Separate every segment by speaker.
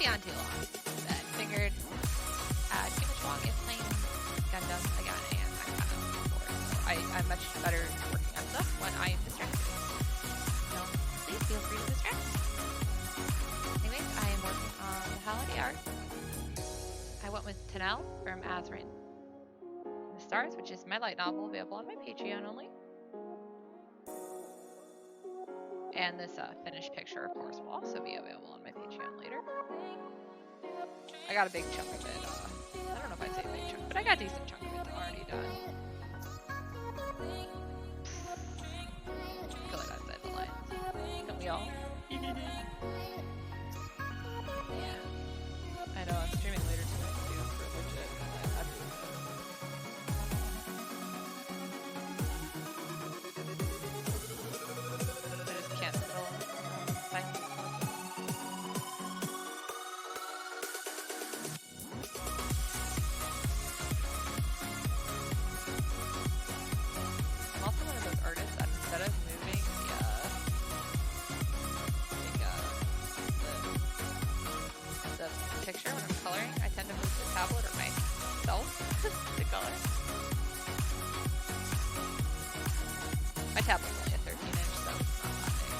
Speaker 1: beyond too long. Then figured too much long is playing Gundam again, and I'm kind of bored. So I'm much better working on stuff when I am distracted. So please feel free to distract me. Anyways, I am working on the holiday art. I went with Tanel from Azrin the Stars, which is my light novel available on my Patreon only. And this finished picture, of course, will also be available on my Patreon later. I got a big chunk of it. I don't know if I'd say a big chunk, but I got a decent chunk of it already done. I feel like outside the lines. Don't we all? Yeah. I know, I'm streaming later tonight too for legit. I just can't settle silence. I'm also one of those artists that instead of moving the picture when I'm coloring, I tend to move the tablet or myself to color. My tablet's only a 13-inch, so it's not that big.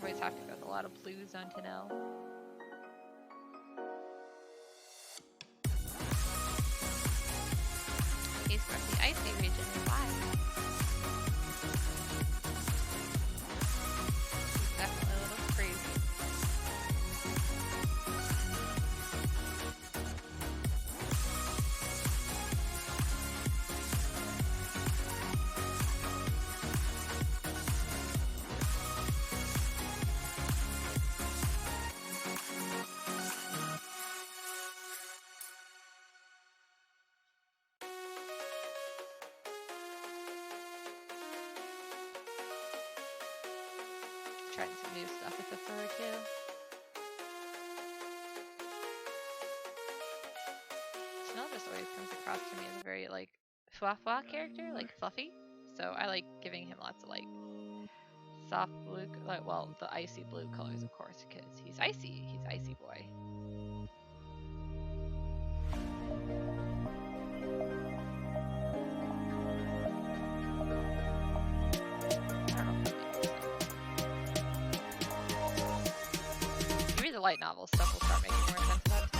Speaker 1: Always have to go with a lot of blues on Tanel. He's from the icy region in Hawaii. Definitely a little crazy. Trying some new stuff with the fur too. Chanel just always comes across to me as a very like fwa character, like fluffy. So I like giving him lots of like soft blue, like well the icy blue colors of course because he's icy boy. The light novel stuff will start making more sense about him.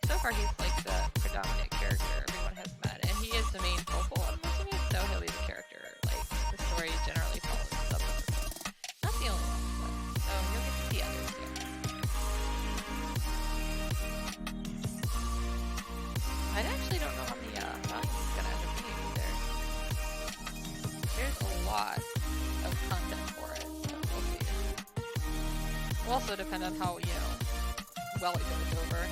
Speaker 1: So far he's like the predominant character everyone has met, and he is the main focal of most of it, so he'll be the character, like, the story generally follows up with him. Not the only one, but, so you'll get to see others too. I actually don't know how the volume is gonna end up being either. There's a lot of content for it, so we'll see. Will also depend on how, well it goes over.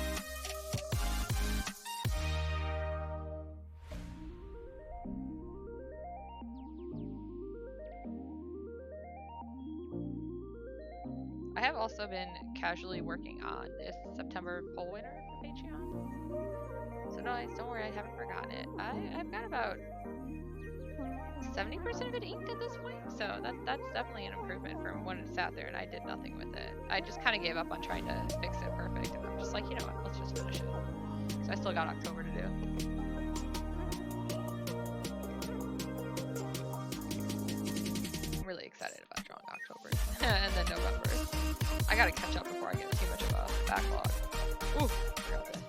Speaker 1: I have also been casually working on this September poll winner for Patreon. So no, don't worry, I haven't forgotten it. I've got about 70% of it inked at this point, so that's definitely an improvement from when it sat there and I did nothing with it. I just kind of gave up on trying to fix it perfect, and I'm just like, you know what, let's just finish it. So I still got October to do. I'm really excited about drawing October and then November. I gotta catch up before I get too much of a backlog. Ooh, I forgot this.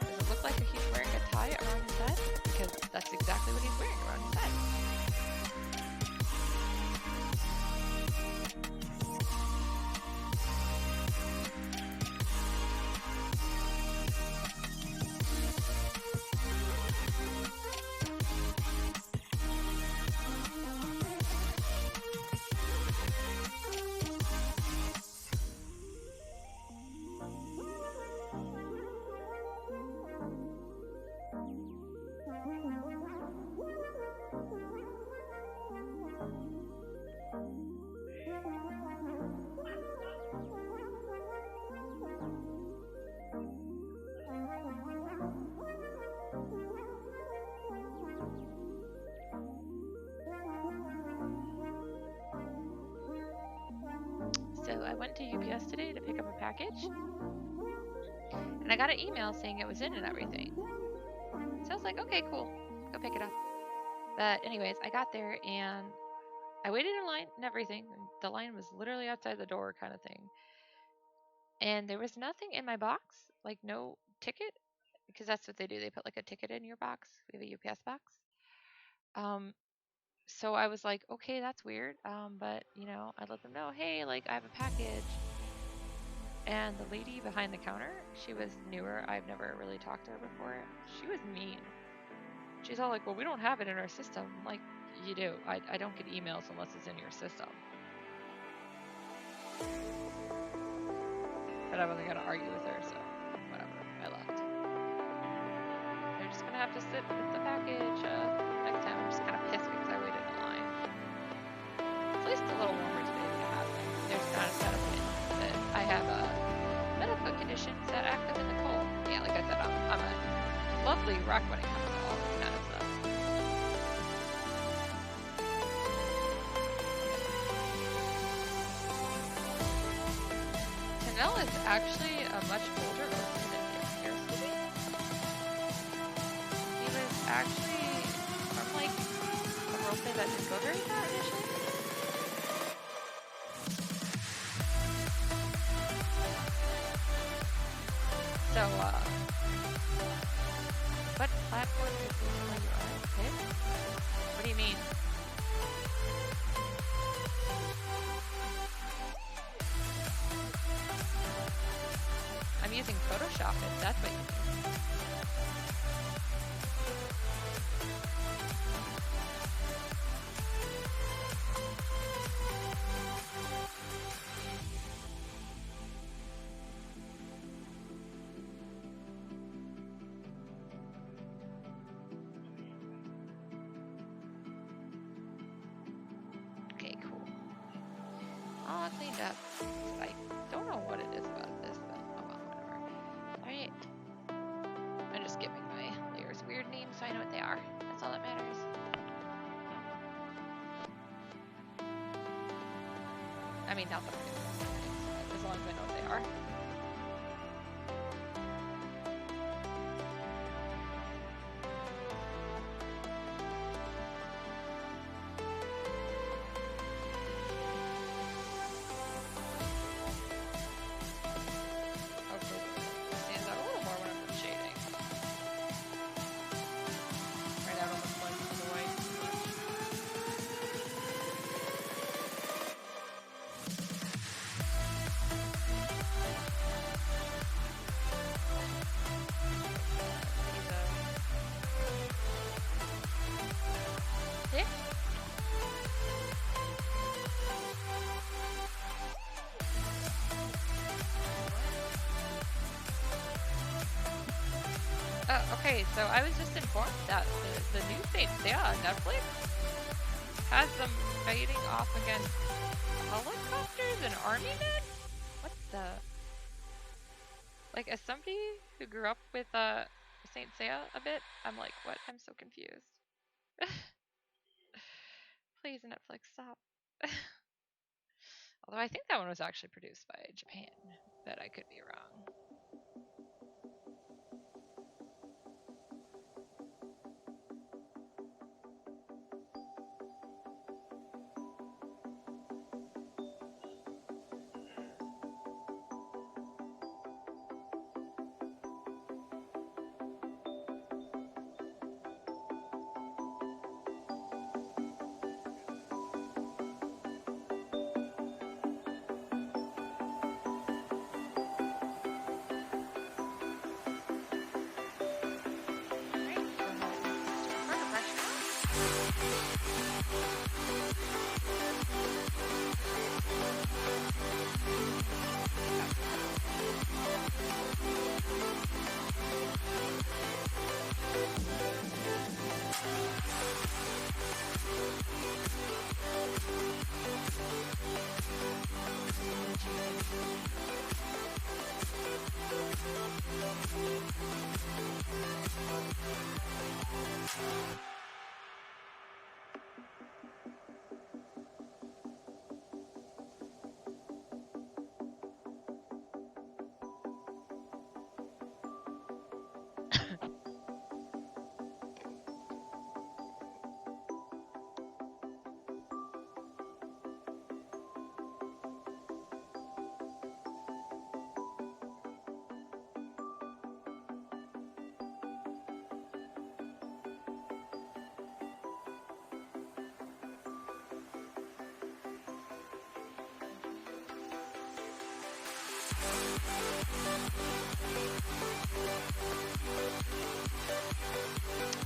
Speaker 1: Does it look like he's wearing a tie around his head? Because that's exactly what he's wearing around his head. went to UPS today to pick up a package, and I got an email saying it was in and everything. So I was like, okay, cool, go pick it up. But anyways, I got there and I waited in line and everything. The line was literally outside the door, kind of thing. And there was nothing in my box, like no ticket, because that's what they do. They put like a ticket in your box. We have a UPS box. So I was like, okay, that's weird. But you know, I let them know, hey, like I have a package. And the lady behind the counter, she was newer. I've never really talked to her before. She was mean. She's all like, well, we don't have it in our system. I'm like, you do. I don't get emails unless it's in your system. But I wasn't going to argue with her, so whatever. I left. They're just going to have to sit with the package next time. I'm just kind of pissed because I waited in line. It's at least a little warmer today than it has been. There's not a set of wind. But I have medical conditions that act up in the cold. Yeah, like I said, I'm a lovely wreck when it comes to all this kind of stuff. Tanel is actually a much older person than Pierce to be. He was actually from like a roleplay that didn't go very far initially. So, what platform is this where you are? Okay. What do you mean? I'm using Photoshop if that's what you mean. Okay, cool. All cleaned up. I don't know what it is about this, but oh well, whatever. Alright. I'm just giving my layers weird names so I know what they are. That's all that matters. I mean, not that I'm giving them names, as long as I know what they are. Okay, so I was just informed that the new Saint Seiya on Netflix has them fighting off against helicopters and army men? What the? Like, as somebody who grew up with Saint Seiya a bit, I'm like, what? I'm so confused. Please, Netflix, stop. Although I think that one was actually produced by Japan, but I could be wrong.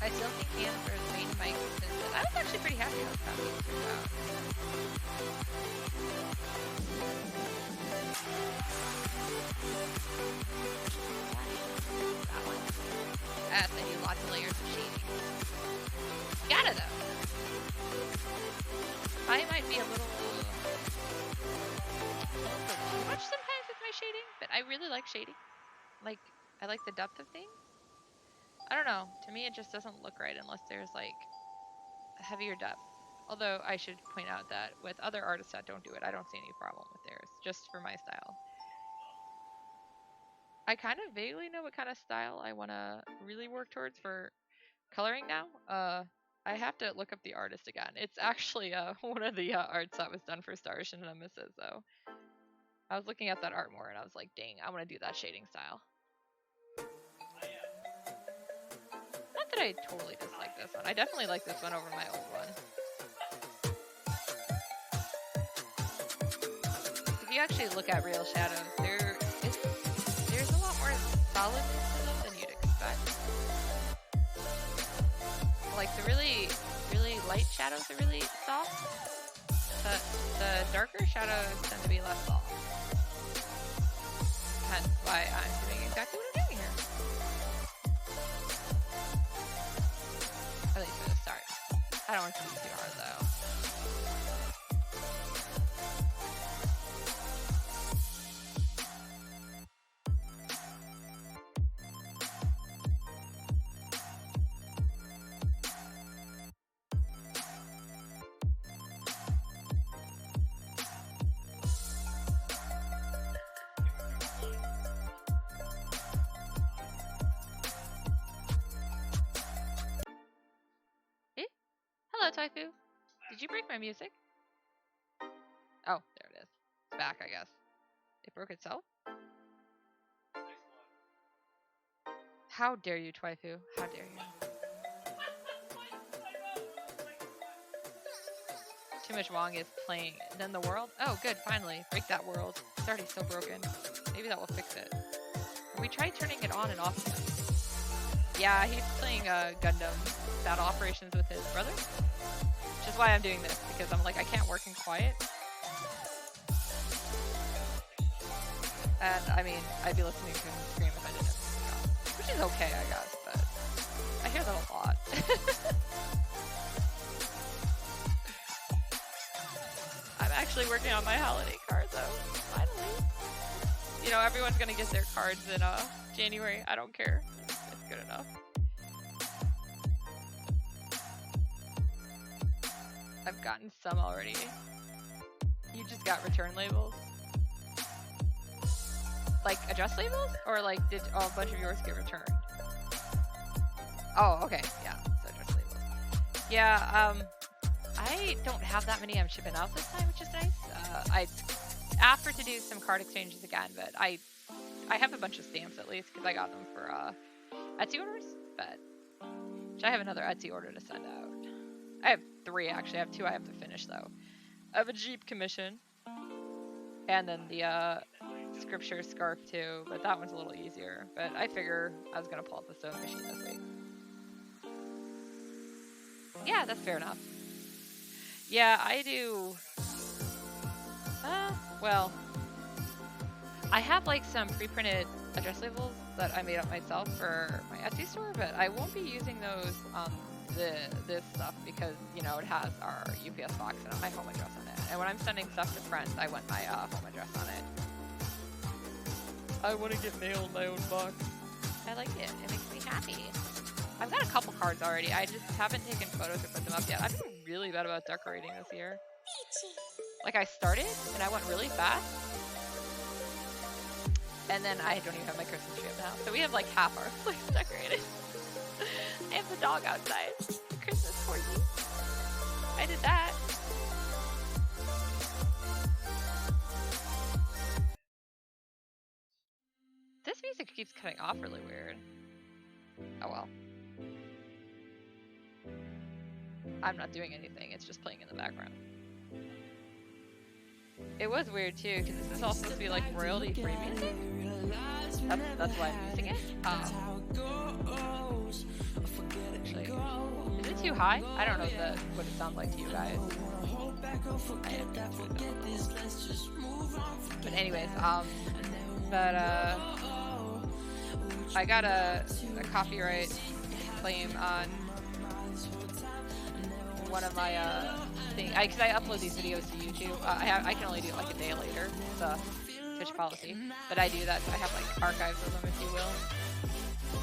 Speaker 1: I still think Canber's main mic is I was actually pretty happy with how these turned out. That one. Yes, I need lots of layers of shading. Gotta though. I might be a little too much sometimes with my shading, but I really like shading. Like, I like the depth of things. I don't know. To me, it just doesn't look right unless there's like a heavier depth. Although I should point out that with other artists that don't do it, I don't see any problem with theirs, just for my style. I kind of vaguely know what kind of style I want to really work towards for coloring now. I have to look up the artist again. It's actually one of the arts that was done for Star Ocean Nemesis, though. I was looking at that art more and I was like, dang, I want to do that shading style. Not that I totally dislike this one. I definitely like this one over my old one. If you actually look at real shadows, there's a lot more solidness in them than you'd expect. Like the really, really light shadows are really soft. The darker shadows tend to be less soft. Hence why I'm doing exactly what I'm doing here. At least for the start. I don't want it to be too hard though. Hello, Taifu. Did you break my music? Oh, there it is. It's back, I guess. It broke itself? How dare you, Taifu? How dare you? Too much Wong is playing. Then the world? Oh, good, finally. Break that world. It's already so broken. Maybe that will fix it. We tried turning it on and off again. Yeah, he's playing Gundam Battle Operations with his brother. Which is why I'm doing this, because I'm like, I can't work in quiet. And, I mean, I'd be listening to him scream if I didn't have music on. Which is okay, I guess, but I hear that a lot. I'm actually working on my holiday card, though. Finally. You know, everyone's gonna get their cards in January. I don't care. It's good enough. I've gotten some already. You just got return labels? Like address labels? Or like did a bunch of yours get returned? Oh, okay. Yeah, so address labels. Yeah, I don't have that many I'm shipping out this time, which is nice. I offered to do some card exchanges again, but I have a bunch of stamps at least because I got them for Etsy orders, but I have another Etsy order to send out. I have 3 actually. I have 2 I have to finish though. I have a Jeep commission, and then the scripture scarf too, but that one's a little easier. But I figure I was gonna pull up the sewing machine this week. Yeah, that's fair enough. Yeah, I do. Well, I have like some pre-printed address labels that I made up myself for my Etsy store, but I won't be using those on this stuff because, you know, it has our UPS box and my home address on it. And when I'm sending stuff to friends, I want my home address on it. I want to get mail in my own box. I like it. It makes me happy. I've got a couple cards already. I just haven't taken photos or put them up yet. I've been really bad about decorating this year. Like, I started, and I went really fast. And then I don't even have my Christmas tree up now. So we have, like, half our place decorated. I have the dog outside. Christmas corgi. I did that. This music keeps cutting off really weird. Oh well. I'm not doing anything, it's just playing in the background. It was weird too, because this is all supposed to be like royalty-free music. That's why I'm using it. Actually, is it too high? I don't know what it sounds like to you guys. But anyways, I got a copyright claim on one of my things, because I upload these videos to YouTube. I can only do it like a day later. It's a Twitch policy, but I do that. So I have like archives of them, if you will.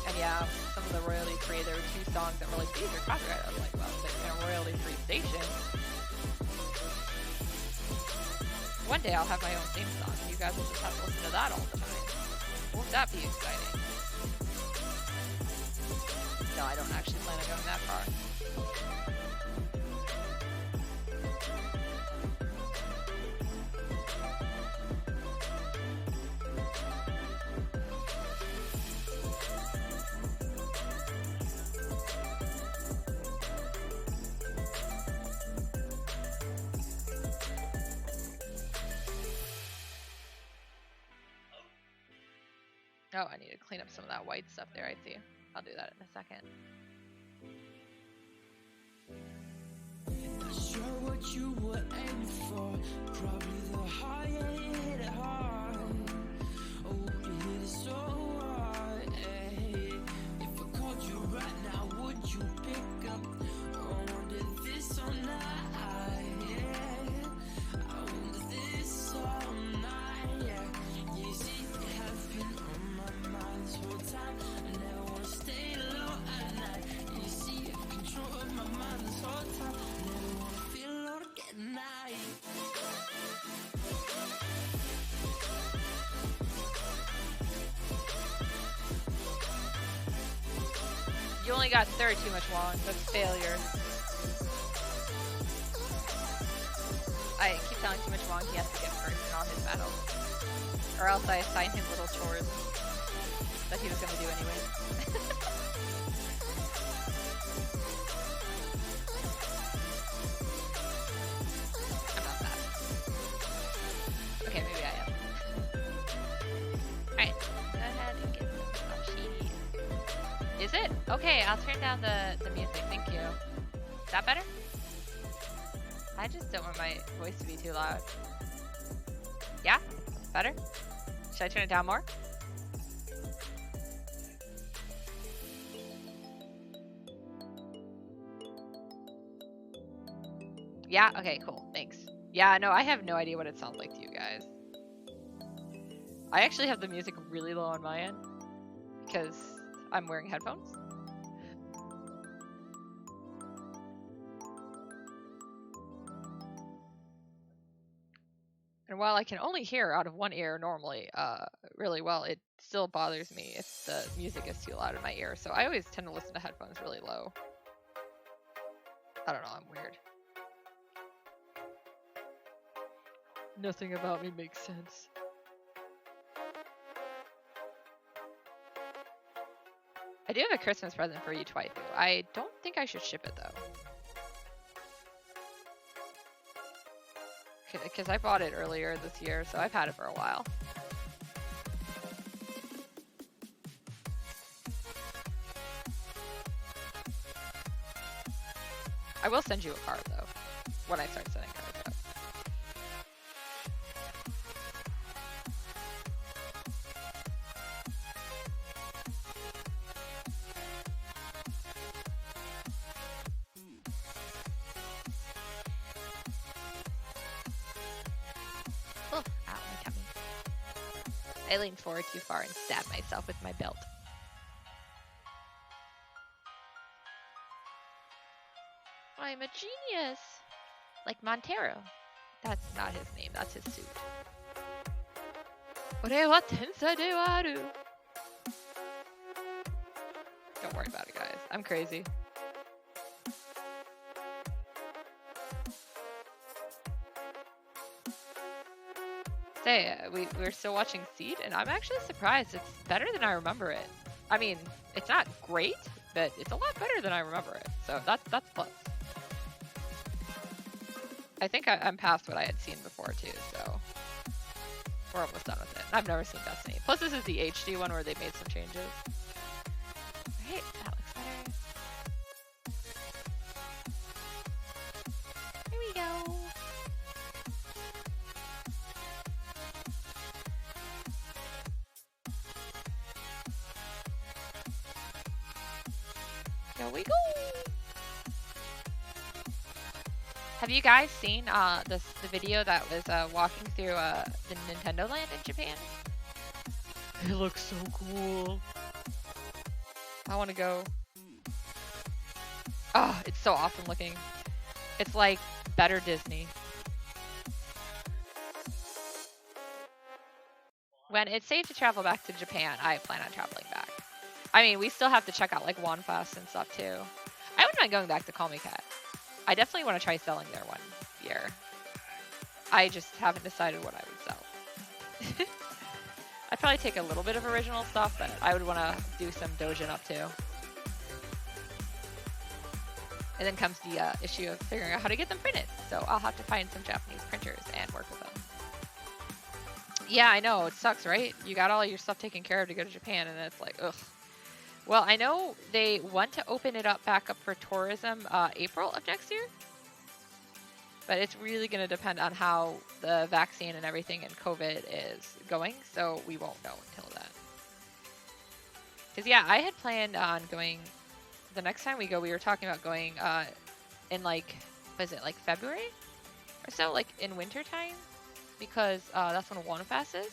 Speaker 1: And yeah, some of the royalty-free. There were 2 songs that were like, these are copyrighted. I was like, well, they're in a royalty-free station. One day I'll have my own theme song. You guys will just have to listen to that all the time. Won't that be exciting? No, I don't actually plan on going that far. Oh, I need to clean up some of that white stuff there, I see. I'll do that in a second.
Speaker 2: Not sure what you were aiming for. Probably the high hit it hard. Oh, you hit it so hard. Hey, if I called you right now, would you pick up? I wonder this all night. Yeah, I wonder this all night. Yeah, you see, you have been on my mind this whole time. I never wanna stay low at night. You see, I have control of my mind this whole time. Never wanna feel alone at night.
Speaker 1: You only got third too much long. That's failure. I keep telling too much long he has to get first in all his battles. Or else I assign him little chores that he was going to do anyway. I'm not that. Okay, maybe I am. Alright, go ahead and get some sheet. Is it? Okay, I'll turn down the music, thank you. Is that better? I just don't want my voice to be too loud. Yeah? Better? Should I turn it down more? Yeah? Okay, cool. Thanks. Yeah, no, I have no idea what it sounds like to you guys. I actually have the music really low on my end because I'm wearing headphones. And while I can only hear out of one ear normally really well, it still bothers me if the music is too loud in my ear. So I always tend to listen to headphones really low. I don't know, I'm weird. Nothing about me makes sense. I do have a Christmas present for you, Twaifu. I don't think I should ship it though. Because I bought it earlier this year, so I've had it for a while. I will send you a card though, when I start sending cards out. Oh, ow, my tummy. I leaned forward too far and stabbed myself with my belt. I'm a genius! Like Montero. That's not his name, that's his suit. Ore wa tensei de waru. Don't worry about it, guys. I'm crazy. Say, we're still watching Seed, and I'm actually surprised. It's better than I remember it. I mean, it's not great, but it's a lot better than I remember it. So that's plus. I think I'm past what I had seen before too, so we're almost done with it. I've never seen Destiny. Plus, this is the HD one where they made some changes. Right, that looks better. Here we go. Here we go. Have you guys seen the video that was walking through the Nintendo Land in Japan? It looks so cool. I want to go. Oh, it's so awesome looking. It's like better Disney. When it's safe to travel back to Japan, I plan on traveling back. I mean, we still have to check out like Wanfest and stuff too. I wouldn't mind going back to Call Me Cat. I definitely want to try selling there one year. I just haven't decided what I would sell. I'd probably take a little bit of original stuff, but I would want to do some Dojin up too. And then comes the issue of figuring out how to get them printed. So I'll have to find some Japanese printers and work with them. Yeah, I know. It sucks, right? You got all your stuff taken care of to go to Japan, and it's like, ugh. Well, I know they want to open it up back up for tourism April of next year. But it's really going to depend on how the vaccine and everything and COVID is going. So we won't know until then. Because, yeah, I had planned on going, the next time we go, we were talking about going in like, was it like February or so? Like in winter time? Because that's when Wanfest is.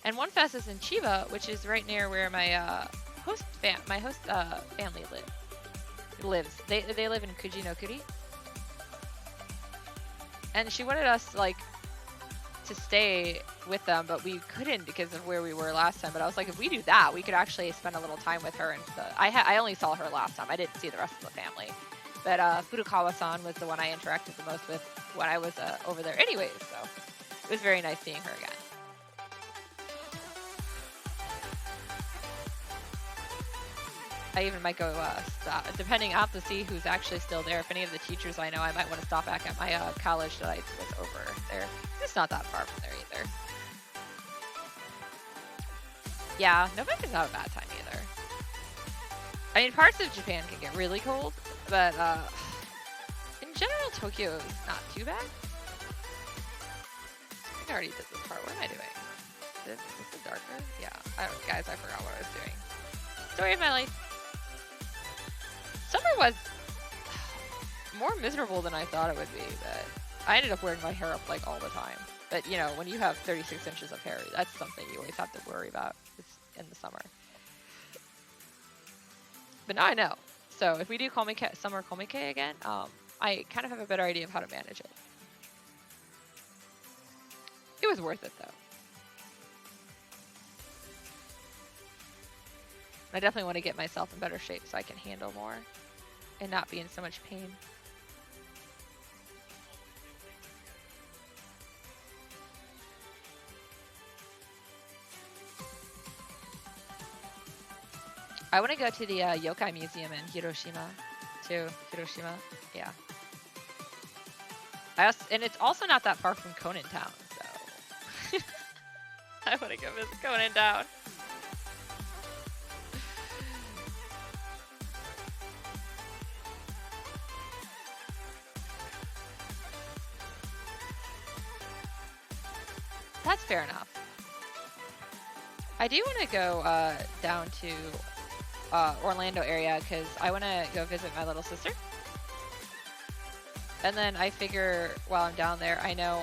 Speaker 1: And Wanfest is in Chiba, which is right near where my host family lives. They live in Kujinokuri. And she wanted us like to stay with them, but we couldn't because of where we were last time. But I was like, if we do that, we could actually spend a little time with her. And I only saw her last time. I didn't see the rest of the family. But Furukawa-san was the one I interacted the most with when I was over there anyways. So it was very nice seeing her again. I even might go stop, depending, I'll have to see who's actually still there. If any of the teachers I know, I might want to stop back at my college that I was over there. It's not that far from there either. Yeah, November's not a bad time either. I mean, parts of Japan can get really cold, but in general, Tokyo is not too bad. I think I already did this part. What am I doing? Is this darker? Yeah. Guys, I forgot what I was doing. Story of my life. Summer was more miserable than I thought it would be, but I ended up wearing my hair up like all the time. But you know, when you have 36 inches of hair, that's something you always have to worry about in the summer. But now I know. So if we do summer Komike again, I kind of have a better idea of how to manage it. It was worth it though. I definitely want to get myself in better shape so I can handle more and not be in so much pain. I want to go to the Yokai Museum in Hiroshima, too. Hiroshima, yeah. And it's also not that far from Conan Town, so I want to go visit Conan Town. That's fair enough. I do want to go down to Orlando area because I want to go visit my little sister. And then I figure while I'm down there, I know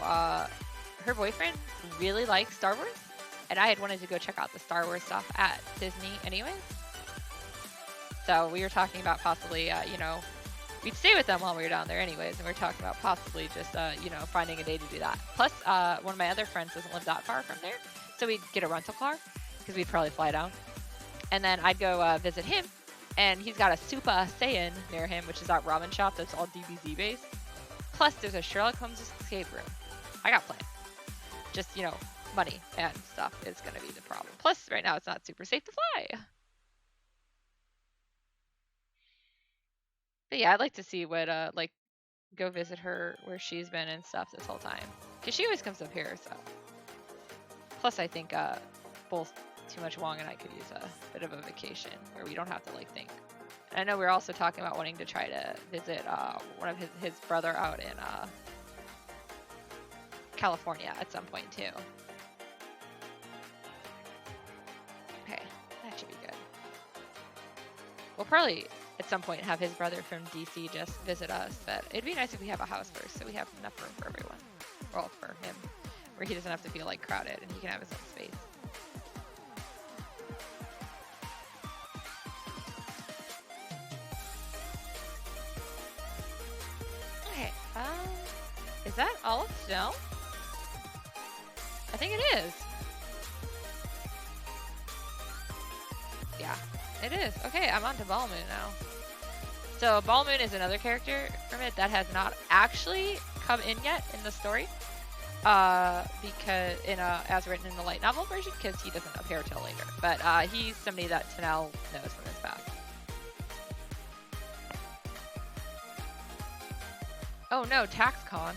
Speaker 1: her boyfriend really likes Star Wars. And I had wanted to go check out the Star Wars stuff at Disney anyways. So we were talking about possibly, you know, we'd stay with them while we were down there anyways. And we were talking about possibly just, you know, finding a day to do that. Plus, one of my other friends doesn't live that far from there. So we'd get a rental car because we'd probably fly down. And then I'd go visit him. And he's got a Super Saiyan near him, which is that ramen shop that's all DBZ based. Plus, there's a Sherlock Holmes escape room. I got plans. Just, you know, money and stuff is going to be the problem. Plus, right now, it's not super safe to fly. But yeah, I'd like to see what, like, go visit her where she's been and stuff this whole time. Because she always comes up here, so. Plus, I think both Too Much Wong and I could use a bit of a vacation where we don't have to like think. And I know we're also talking about wanting to try to visit one of his brother out in California at some point too. Okay, that should be good. We'll probably at some point have his brother from DC just visit us, but it'd be nice if we have a house first so we have enough room for everyone. Well, for him, where he doesn't have to feel like crowded and he can have his own space. Okay, is that all of snow? I think it is. Yeah, it is. Okay, I'm on to Ball Moon now. So Ball Moon is another character from it that has not actually come in yet in the story. Because as written in the light novel version, because he doesn't appear till later. But he's somebody that Tanel knows from his past. Oh no, TaxCon.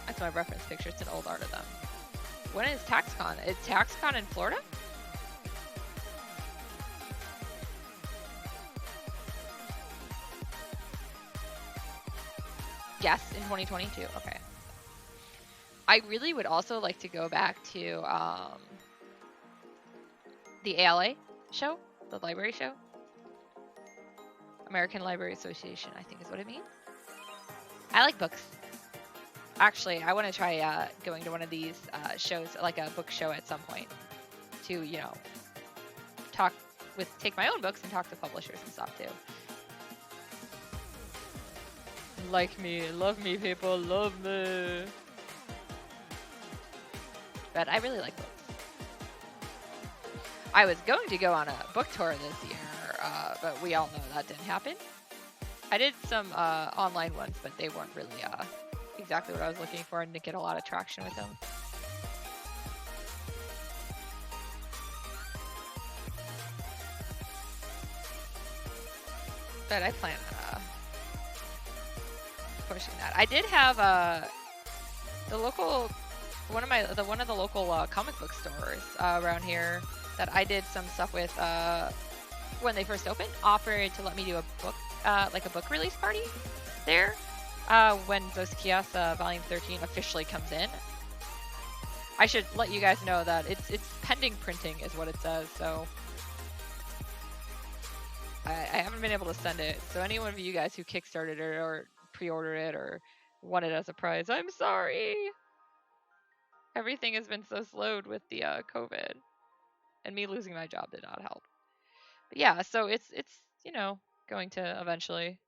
Speaker 1: That's my reference picture. It's an old art of them. When is TaxCon? Is TaxCon in Florida? Yes, in 2022. Okay. I really would also like to go back to the ALA show, the library show. American Library Association, I think is what it means. I like books. Actually, I want to try going to one of these shows, like a book show at some point, to, you know, take my own books and talk to publishers and stuff too. Like me, love me, people, love me. But I really like books. I was going to go on a book tour this year, but we all know that didn't happen. I did some online ones, but they weren't really exactly what I was looking for and didn't get a lot of traction with them. But I plan on pushing that. I did have the local one of the local comic book stores around here that I did some stuff with when they first opened, offered to let me do a book like a book release party there when Zoskias Volume 13 officially comes in. I should let you guys know that it's pending printing is what it says, so I haven't been able to send it. So any one of you guys who kickstarted it or pre-ordered it or won it as a prize, I'm sorry. Everything has been so slowed with the COVID, and me losing my job did not help. But yeah, so it's you know, going to eventually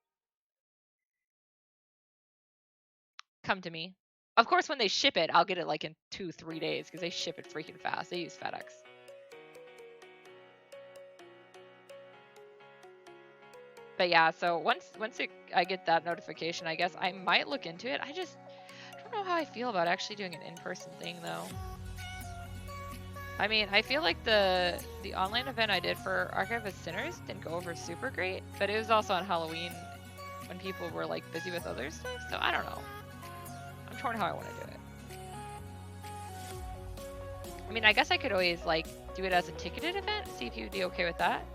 Speaker 1: come to me. Of course, when they ship it, I'll get it like in 2-3 days because they ship it freaking fast. They use FedEx. But yeah, so once I get that notification, I guess I might look into it. I don't know how I feel about actually doing an in-person thing though. I mean, I feel like the online event I did for Archive of Sinners didn't go over super great, but it was also on Halloween when people were like busy with other stuff, so I don't know. I'm torn how I want to do it. I mean, I guess I could always like do it as a ticketed event, see if you'd be okay with that.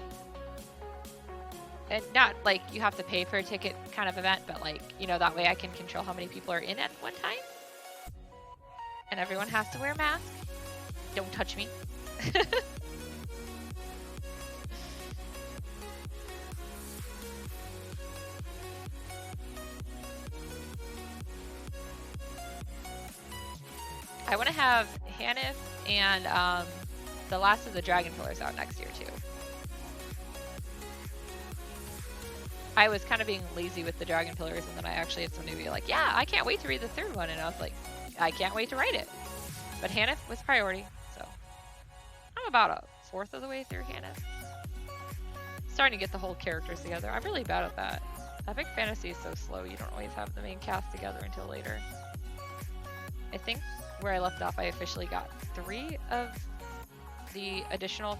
Speaker 1: And not like you have to pay for a ticket kind of event, but like, you know, that way I can control how many people are in at one time. And everyone has to wear a mask. Don't touch me. I want to have Hanif and the last of the Dragon Pillars out next year too. I was kind of being lazy with the Dragon Pillars, and then I actually had somebody be like, yeah, I can't wait to read the third one. And I was like, I can't wait to write it. But Hanif was priority, so I'm about a fourth of the way through Hanif. Starting to get the whole characters together. I'm really bad at that. Epic Fantasy is so slow, you don't always have the main cast together until later. I think where I left off, I officially got 3 of the additional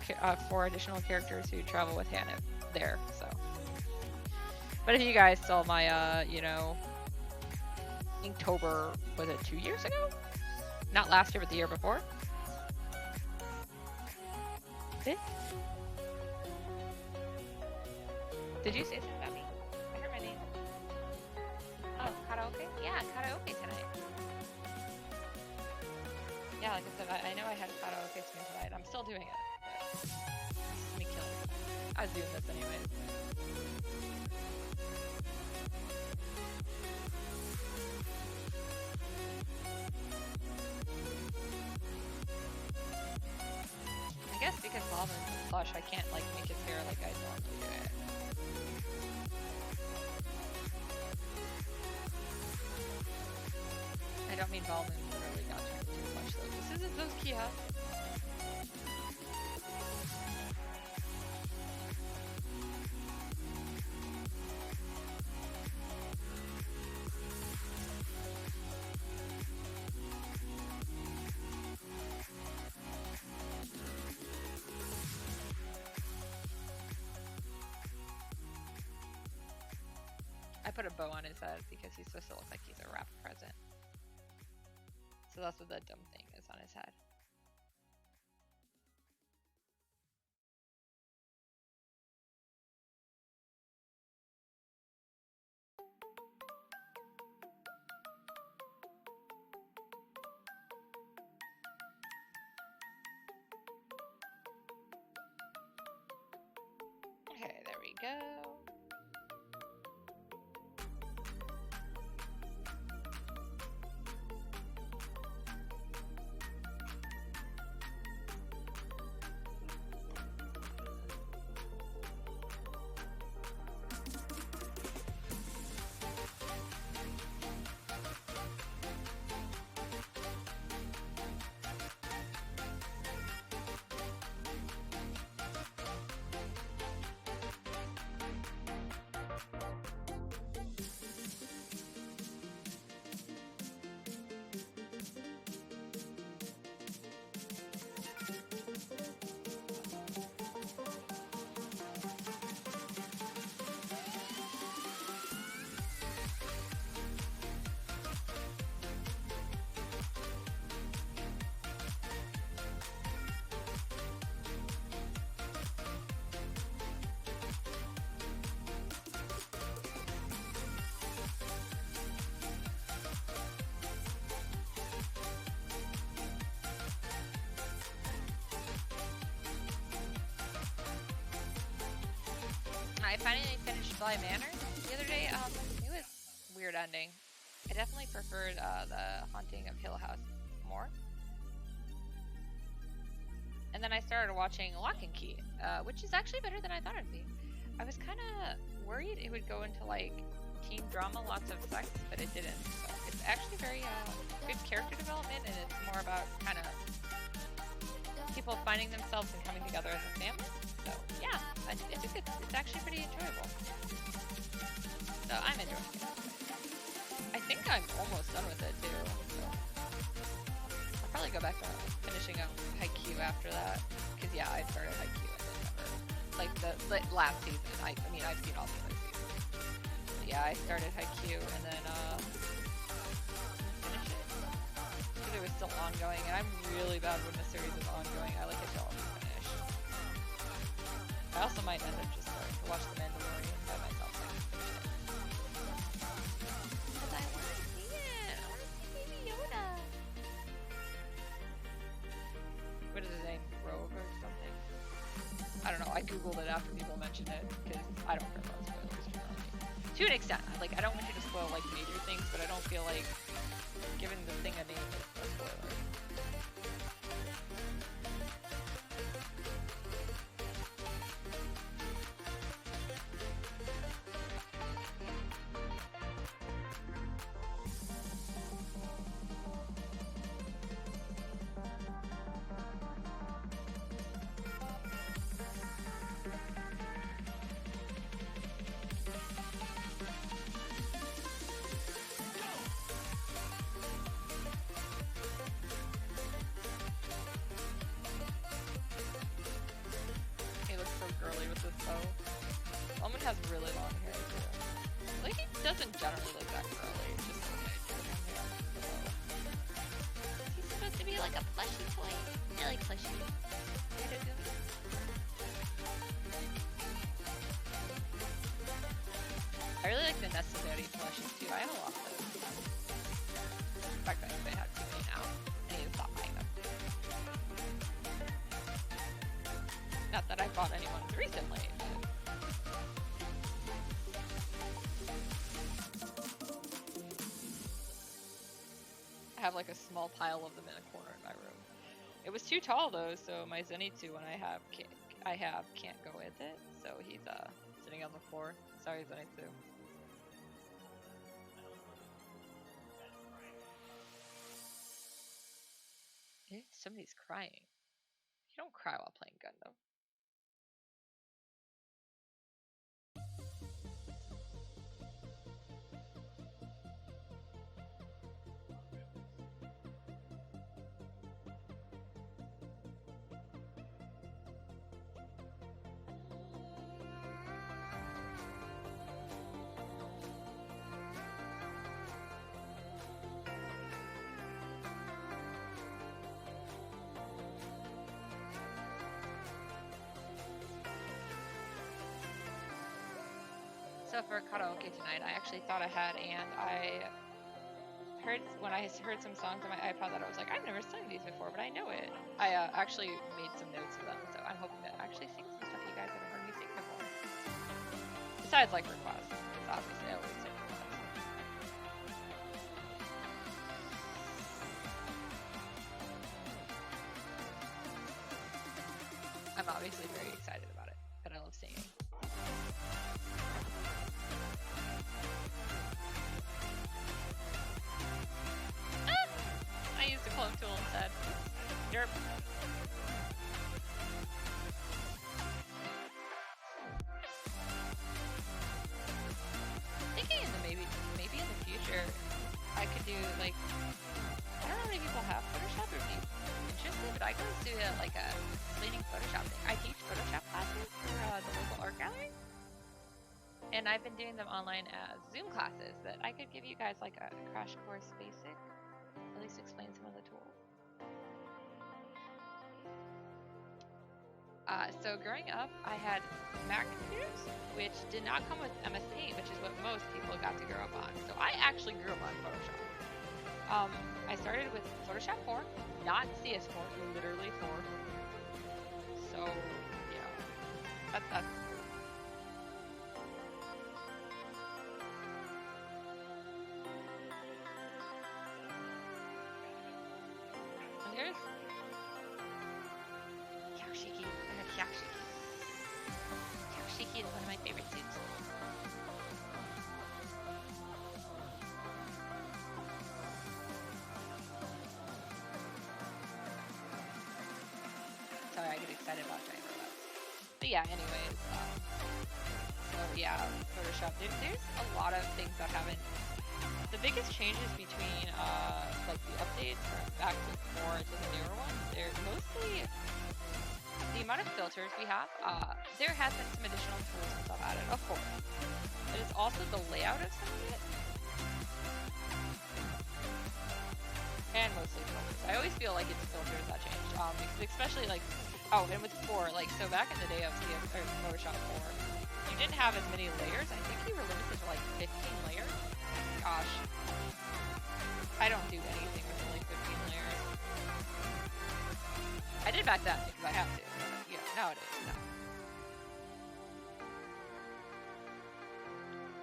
Speaker 1: 4 additional characters who travel with Hanif there, so But if you guys saw my, you know, Inktober, was it 2 years ago? Not last year, but the year before. Did you say something about me? I heard my name. Oh, karaoke? Yeah, karaoke tonight. Yeah, like I said, I know I had a karaoke stream tonight. I'm still doing it. But this is me killing it. I was doing this anyways. I guess because Valvin's plush, I can't like make his hair like I normally do it. I don't mean Valvin literally got turned too much though. This isn't those Kia. I put a bow on his head because he's supposed to look like he's a rap present. So that's what that dumb thing is on his head. Okay, there we go. I finally finished Bly Manor the other day. It was a weird ending. I definitely preferred the Haunting of Hill House more. And then I started watching Lock and Key, which is actually better than I thought it'd be. I was kind of worried it would go into like teen drama, lots of sex, but it didn't. So it's actually very good character development, and it's more about kind of people finding themselves and coming together as a family. So yeah, it's actually pretty enjoyable. So I'm enjoying it. I think I'm almost done with it too. So I'll probably go back to finishing up Haikyuu after that. Cause yeah, I started Haikyuu and then never, like the last season. I mean I've seen all the other seasons. But yeah, I started Haikyuu and then finished it. Cause it was still ongoing, and I'm really bad when a series is ongoing. I like it till it's finished. I also might end up just starting to watch The Mandalorian by myself. So I can finish it. Because I want to see it. I want to see Baby Yoda. What is his name? Rogue or something? I don't know. I googled it after people mentioned it because I don't care about spoilers. To an extent, like I don't want you to spoil like major things, but I don't feel like giving the thing a name is a spoiler. unnecessary plushies too. I had a lot of those. In fact, I have too many now. I need to stop buying them. Not that I bought any ones recently, but... I have like a small pile of them in a corner in my room. It was too tall though, so my Zenitsu when I have can't go with it. So he's sitting on the floor. Sorry, Zenitsu. Somebody's crying. You don't cry while playing Gundam. So for karaoke tonight, I actually thought I had, and I heard when I heard some songs on my iPod that I was like, I've never sung these before, but I know it. I actually made some notes of them, so I'm hoping to actually sing some stuff you guys haven't heard me sing before. Besides like requests, because obviously I always sing requests. I'm obviously very excited about it, but I love singing. I used a clone tool instead. Derp. Thinking in the maybe in the future, I could do like, I don't know how many people have Photoshop or be interested, but I could do like a cleaning Photoshop thing. I teach Photoshop classes for the local art gallery, and I've been doing them online as Zoom classes. That I could give you guys like a crash course basic. At least explain some of the tools. So growing up, I had Mac computers, which did not come with MS-8, which is what most people got to grow up on. So I actually grew up on Photoshop. I started with Photoshop 4, not CS4, literally 4. So, yeah, that's here's Hyakushiki. I have Hyakushiki. Hyakushiki is one of my favorite suits. Sorry, I get excited about giant robots. But yeah, anyways, so yeah, Photoshop. There's a lot of things that haven't. The biggest changes between like the updates from back to 4 to the newer ones, they're mostly the amount of filters we have. There has been some additional tools and stuff added, of course. But it's also the layout of some of it. And mostly filters. I always feel like it's filters that changed. Because especially like, oh, and with 4, like, so back in the day of Photoshop 4, you didn't have as many layers. I think you were limited to like 15 layers. Gosh, I don't do anything with only 15 layers. I did back then because I have to. But, nowadays, no.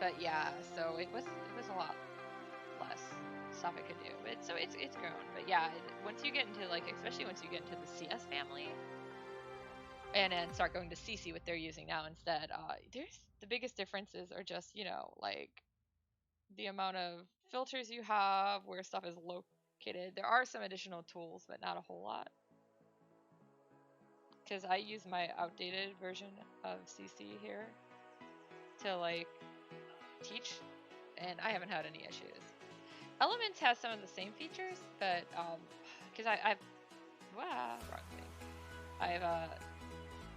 Speaker 1: But yeah, so it was a lot less stuff I could do. But so it's grown. But yeah, once you get into like, especially once you get into the CS family, and then start going to CC, what they're using now instead, there's the biggest differences are just like the amount of filters you have, where stuff is located. There are some additional tools, but not a whole lot. Because I use my outdated version of CC here to like teach, and I haven't had any issues. Elements has some of the same features, but because I've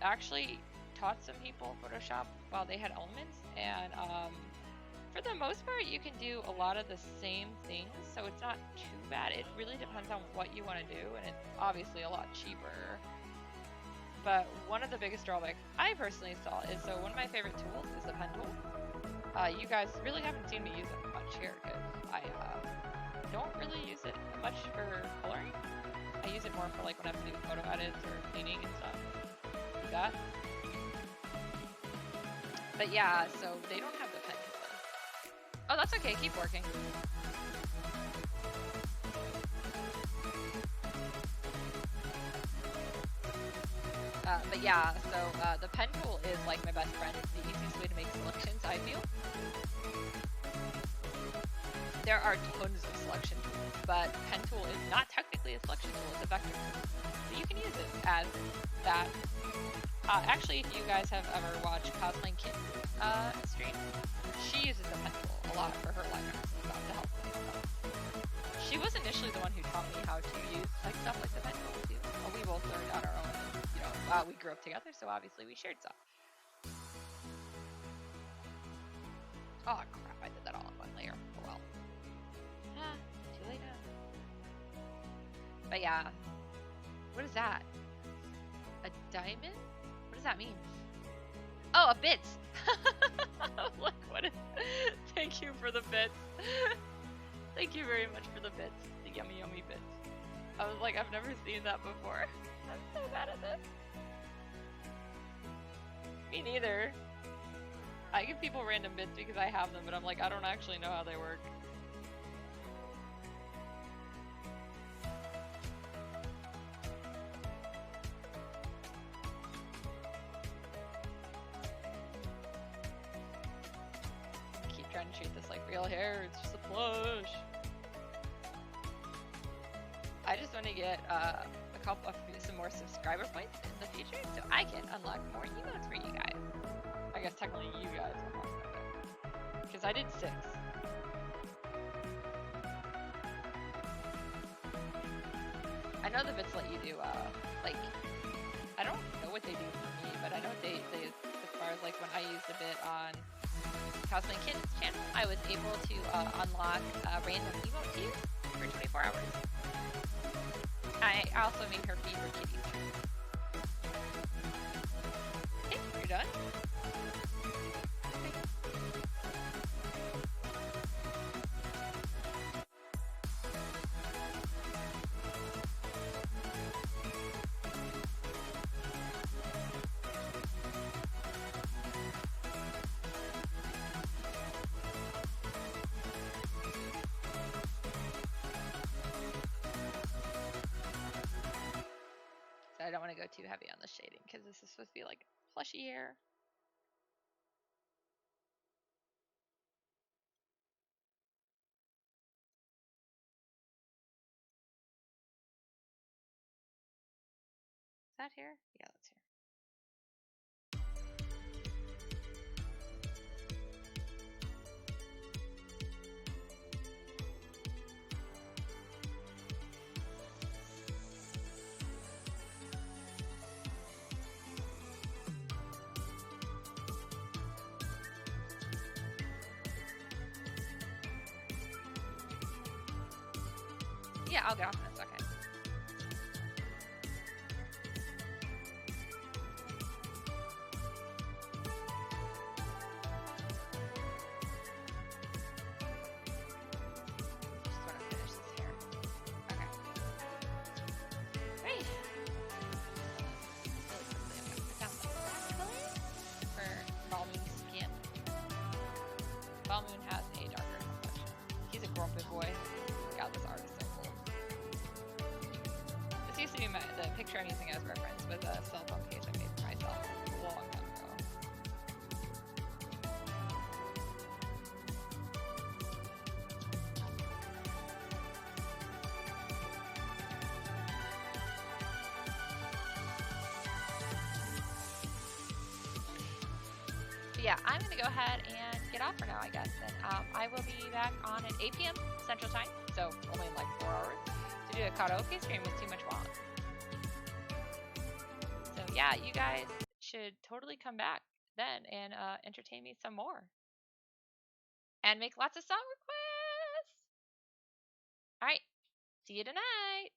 Speaker 1: actually taught some people Photoshop while they had Elements, and for the most part, you can do a lot of the same things, so it's not too bad. It really depends on what you want to do, and it's obviously a lot cheaper. But one of the biggest drawbacks I personally saw is, so one of my favorite tools is the pen tool. You guys really haven't seen me use it much here because I don't really use it much for coloring. I use it more for like when I have to do photo edits or cleaning and stuff like that. But yeah, so they don't have the pen tool. Oh, that's okay. Keep working. But yeah, so the pen tool is like my best friend. It's the easiest way to make selections, I feel. There are tons of selection tools, but pen tool is not technically a selection tool, it's a vector tool. So you can use it as that. Actually, if you guys have ever watched Cosplaying Kitten stream, she uses the pen tool a lot for her line arts and stuff to help. She was initially the one who taught me how to use like stuff like the pen tool too. Well, we both learned on our own. We grew up together, so obviously we shared stuff. Oh crap, I did that all in one layer. Oh well. Too late now. But yeah. What is that? A diamond? What does that mean? Oh, a bits! Look, what is... Thank you for the bits. Thank you very much for the bits. The yummy, yummy bits. I was like, I've never seen that before. I'm so bad at this. Me neither. I give people random bits because I have them, but I'm like, I don't actually know how they work. Keep trying to treat this like real hair, it's just a plush. I just want to get some more subscriber points in the future so I can unlock more emotes for you guys. I guess technically you guys unlock them. Because I did 6. I know the bits let you do, like, I don't know what they do for me, but I know they as far as like when I used a bit on Cosplaying Kitten's channel, I was able to unlock a random emote to you for 24 hours. I also made her feed her kitties. Okay, you're done. Okay. I don't want to go too heavy on the shading because this is supposed to be like plushy hair. Is that hair? Yeah, that's hair. Yeah, I'll get off in a second. Just want to finish this hair. Okay. Great. Really quickly, I'm going to put down the black color for Balmoon's skin. Balmoon has a darker complexion. He's a grumpy boy. God, this art is so cool. This used to be the picture I'm using as reference with a cell phone case I made for myself a long time ago. But yeah, I'm going to go ahead and get off for now, I guess. And I will be back on at 8 p.m. Central Time, so only in like 4 hours, to do a karaoke stream with Too Much Wong. So yeah, you guys should totally come back then and entertain me some more. And make lots of song requests! Alright, see you tonight!